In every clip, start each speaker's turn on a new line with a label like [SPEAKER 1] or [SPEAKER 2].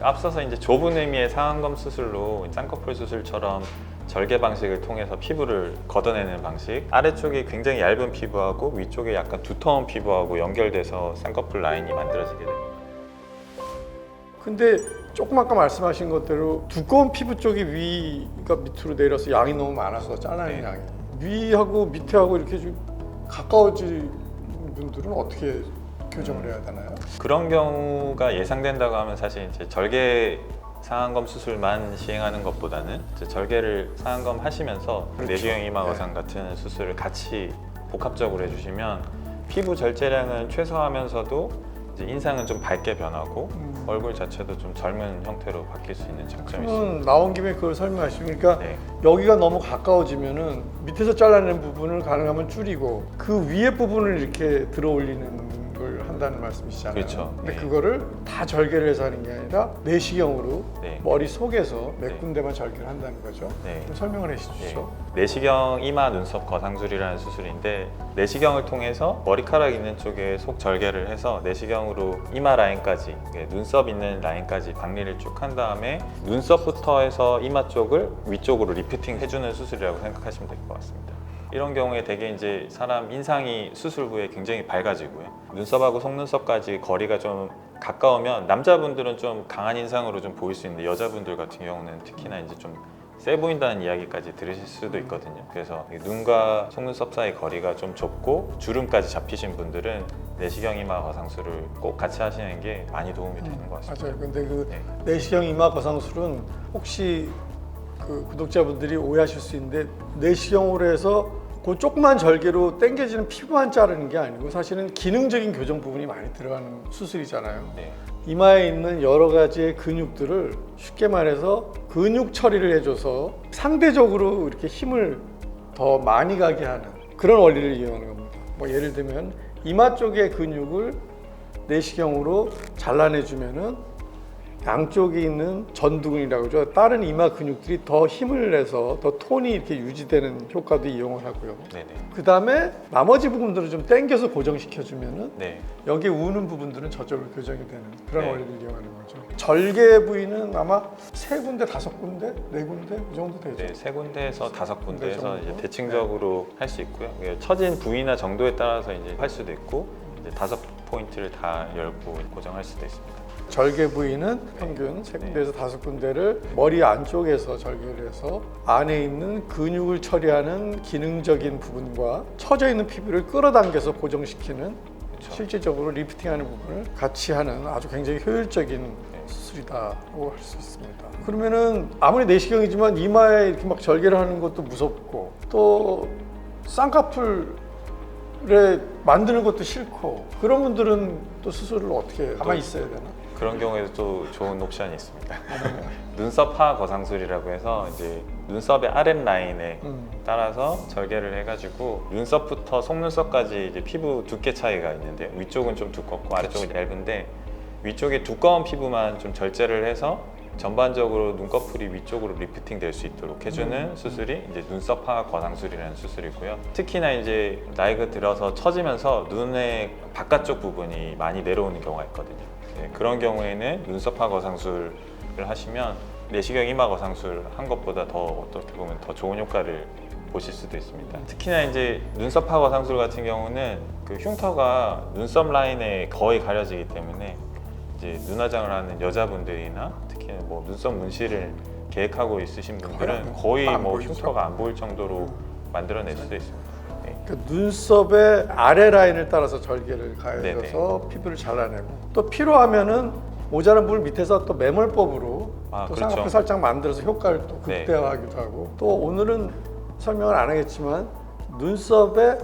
[SPEAKER 1] 앞서서 이제 좁은 의미의 상안검 수술로 쌍꺼풀 수술처럼 절개 방식을 통해서 피부를 걷어내는 방식, 아래쪽이 굉장히 얇은 피부하고 위쪽에 약간 두터운 피부하고 연결돼서 쌍꺼풀 라인이 만들어지게 됩니다.
[SPEAKER 2] 근데 조금 아까 말씀하신 것대로 두꺼운 피부 쪽이 위가 밑으로 내려서 양이 너무 많아서 잘라낸
[SPEAKER 1] 네.
[SPEAKER 2] 양이 위하고 밑에하고 이렇게 좀 가까워진 분들은 어떻게 교정을 해야 되나요?
[SPEAKER 1] 그런 경우가 예상된다고 하면 사실 이제 절개 상안검 수술만 시행하는 것보다는 이제 절개를 상안검 하시면서
[SPEAKER 2] 그렇죠.
[SPEAKER 1] 내시경 이마 거상 같은 수술을 같이 복합적으로 해주시면 피부 절제량은 최소화하면서도 이제 인상은 좀 밝게 변하고 얼굴 자체도 좀 젊은 형태로 바뀔 수 있는 장점이 있습니다.
[SPEAKER 2] 그러면 나온 김에 그걸 설명하시니까
[SPEAKER 1] 네.
[SPEAKER 2] 여기가 너무 가까워지면은 밑에서 잘라낸 부분을 가능하면 줄이고 그 위에 부분을 이렇게 들어 올리는 걸 한다는 말씀이시잖아요.
[SPEAKER 1] 그렇죠.
[SPEAKER 2] 근데
[SPEAKER 1] 네.
[SPEAKER 2] 그거를 다 절개를 해서 하는 게 아니라 내시경으로
[SPEAKER 1] 네.
[SPEAKER 2] 머리 속에서 몇
[SPEAKER 1] 네.
[SPEAKER 2] 군데만 절개를 한다는 거죠.
[SPEAKER 1] 네.
[SPEAKER 2] 좀 설명을 해주시죠.
[SPEAKER 1] 내시경 이마 눈썹 거상술이라는 수술인데 내시경을 통해서 머리카락 있는 쪽에 속 절개를 해서 내시경으로 이마 라인까지 눈썹 있는 라인까지 박리를 쭉 한 다음에 눈썹부터 해서 이마 쪽을 위쪽으로 리프팅 해주는 수술이라고 생각하시면 될 것 같습니다. 이런 경우에 대개 이제 사람 인상이 수술 후에 굉장히 밝아지고요. 눈썹하고 속눈썹까지 거리가 좀 가까우면 남자분들은 좀 강한 인상으로 좀 보일 수 있는데 여자분들 같은 경우는 특히나 이제 좀 세 보인다는 이야기까지 들으실 수도 있거든요. 그래서 눈과 속눈썹 사이 거리가 좀 좁고 주름까지 잡히신 분들은 내시경 이마 거상술을 꼭 같이 하시는 게 많이 도움이 되는 것 같습니다.
[SPEAKER 2] 맞아요. 근데 그
[SPEAKER 1] 네.
[SPEAKER 2] 내시경 이마 거상술은 혹시 그 구독자분들이 오해하실 수 있는데 내시경으로 해서 그 조그만 절개로 당겨지는 피부만 자르는 게 아니고 사실은 기능적인 교정 부분이 많이 들어가는 수술이잖아요.
[SPEAKER 1] 네.
[SPEAKER 2] 이마에 있는 여러 가지의 근육들을 쉽게 말해서 근육 처리를 해줘서 상대적으로 이렇게 힘을 더 많이 가게 하는 그런 원리를 이용하는 겁니다. 뭐 예를 들면 이마 쪽의 근육을 내시경으로 잘라내주면은 양쪽에 있는 전두근이라고 하죠. 다른 이마 근육들이 더 힘을 내서 더 톤이 이렇게 유지되는 효과도 이용을 하고요.
[SPEAKER 1] 네네.
[SPEAKER 2] 그 다음에 나머지 부분들을 좀 당겨서 고정시켜주면은
[SPEAKER 1] 네.
[SPEAKER 2] 여기 우는 부분들은 저절로 교정이 되는 그런
[SPEAKER 1] 네.
[SPEAKER 2] 원리를 이용하는 거죠. 절개 부위는 아마 3군데, 5군데, 4군데 이 정도 되죠.
[SPEAKER 1] 네, 3군데에서 5군데에서
[SPEAKER 2] 정도?
[SPEAKER 1] 이제 대칭적으로 할 수 있고요. 이게 처진 부위나 정도에 따라서 이제 할 수도 있고 이제 5포인트를 다 열고 고정할 수도 있습니다.
[SPEAKER 2] 절개 부위는 평균 3군데에서 5군데를 머리 안쪽에서 절개를 해서 안에 있는 근육을 처리하는 기능적인 부분과 처져 있는 피부를 끌어당겨서 고정시키는
[SPEAKER 1] 그렇죠.
[SPEAKER 2] 실질적으로 리프팅하는 부분을 같이 하는 아주 굉장히 효율적인 수술이다고 할 수 있습니다. 그러면은 아무리 내시경이지만 이마에 이렇게 막 절개를 하는 것도 무섭고 또 쌍꺼풀에 만드는 것도 싫고 그런 분들은 또 수술을 어떻게 가만히 있어야 되나?
[SPEAKER 1] 그런 경우에도 또 좋은 옵션이 있습니다. 눈썹 하 거상술이라고 해서 이제 눈썹의 아랫 라인에 따라서 절개를 해가지고 눈썹부터 속눈썹까지 이제 피부 두께 차이가 있는데 위쪽은 좀 두껍고 아래쪽은 얇은데 위쪽에 두꺼운 피부만 좀 절제를 해서 전반적으로 눈꺼풀이 위쪽으로 리프팅 될 수 있도록 해주는 수술이 이제 눈썹 하 거상술이라는 수술이고요. 특히나 이제 나이가 들어서 처지면서 눈의 바깥쪽 부분이 많이 내려오는 경우가 있거든요. 네, 그런 경우에는 눈썹 하 거상술을 하시면 내시경 이마 거상술 한 것보다 더 어떻게 보면 더 좋은 효과를 보실 수도 있습니다. 특히나 이제 눈썹 하 거상술 같은 경우는 그 흉터가 눈썹 라인에 거의 가려지기 때문에 이제 눈화장을 하는 여자분들이나 특히 뭐 눈썹 문신을 계획하고 있으신 분들은 거의 뭐 흉터가 안 보일 정도로 만들어낼 수도 있습니다. 네.
[SPEAKER 2] 그 눈썹의 아래 라인을 따라서 절개를 가해져서 피부를 잘라내고 또 필요하면은 모자란 부분 밑에서 또 매몰법으로 또
[SPEAKER 1] 그렇죠.
[SPEAKER 2] 쌍꺼풀 살짝 만들어서 효과를 또 극대화하기도 하고 또 오늘은 설명을 안 하겠지만 눈썹의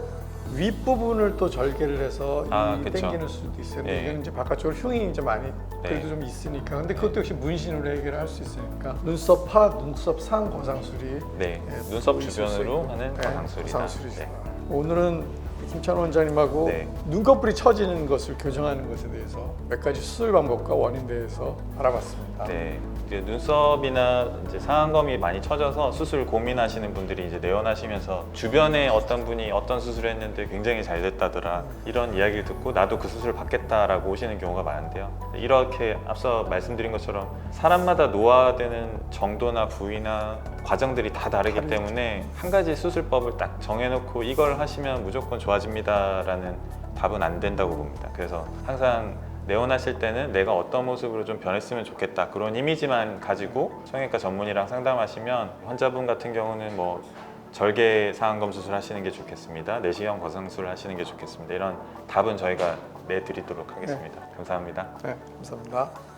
[SPEAKER 2] 윗부분을 또 절개를 해서
[SPEAKER 1] 그쵸.
[SPEAKER 2] 당기는 수도 있어요.
[SPEAKER 1] 네.
[SPEAKER 2] 이건 이제 바깥쪽으로 흉이 이제 많이 그래도
[SPEAKER 1] 네.
[SPEAKER 2] 좀 있으니까. 근데 그것도 역시 문신으로 해결을 할 수 있으니까 눈썹 하, 눈썹 상 거상술이
[SPEAKER 1] 네,
[SPEAKER 2] 예,
[SPEAKER 1] 눈썹
[SPEAKER 2] 또 있을 수
[SPEAKER 1] 주변으로
[SPEAKER 2] 있고.
[SPEAKER 1] 하는
[SPEAKER 2] 네,
[SPEAKER 1] 거상술이다.
[SPEAKER 2] 거상술이다.
[SPEAKER 1] 네.
[SPEAKER 2] 오늘은 김찬 원장님하고
[SPEAKER 1] 네.
[SPEAKER 2] 눈꺼풀이 처지는 것을 교정하는 것에 대해서 몇 가지 수술 방법과 원인에 대해서 알아봤습니다.
[SPEAKER 1] 네. 이제 눈썹이나 이제 상안검이 많이 처져서 수술 고민하시는 분들이 이제 내원하시면서 주변에 어떤 분이 어떤 수술을 했는데 굉장히 잘 됐다더라 이런 이야기를 듣고 나도 그 수술 받겠다라고 오시는 경우가 많은데요. 이렇게 앞서 말씀드린 것처럼 사람마다 노화되는 정도나 부위나 과정들이 다 다르기 때문에 한 가지 수술법을 딱 정해놓고 이걸 하시면 무조건 좋아집니다라는 답은 안 된다고 봅니다. 그래서 항상 내원하실 때는 내가 어떤 모습으로 좀 변했으면 좋겠다 그런 이미지만 가지고 성형외과 전문의랑 상담하시면 환자분 같은 경우는 뭐 절개 상안검 수술 하시는 게 좋겠습니다, 내시경 거상술 하시는 게 좋겠습니다, 이런 답은 저희가 내드리도록 하겠습니다. 감사합니다.
[SPEAKER 2] 네, 감사합니다.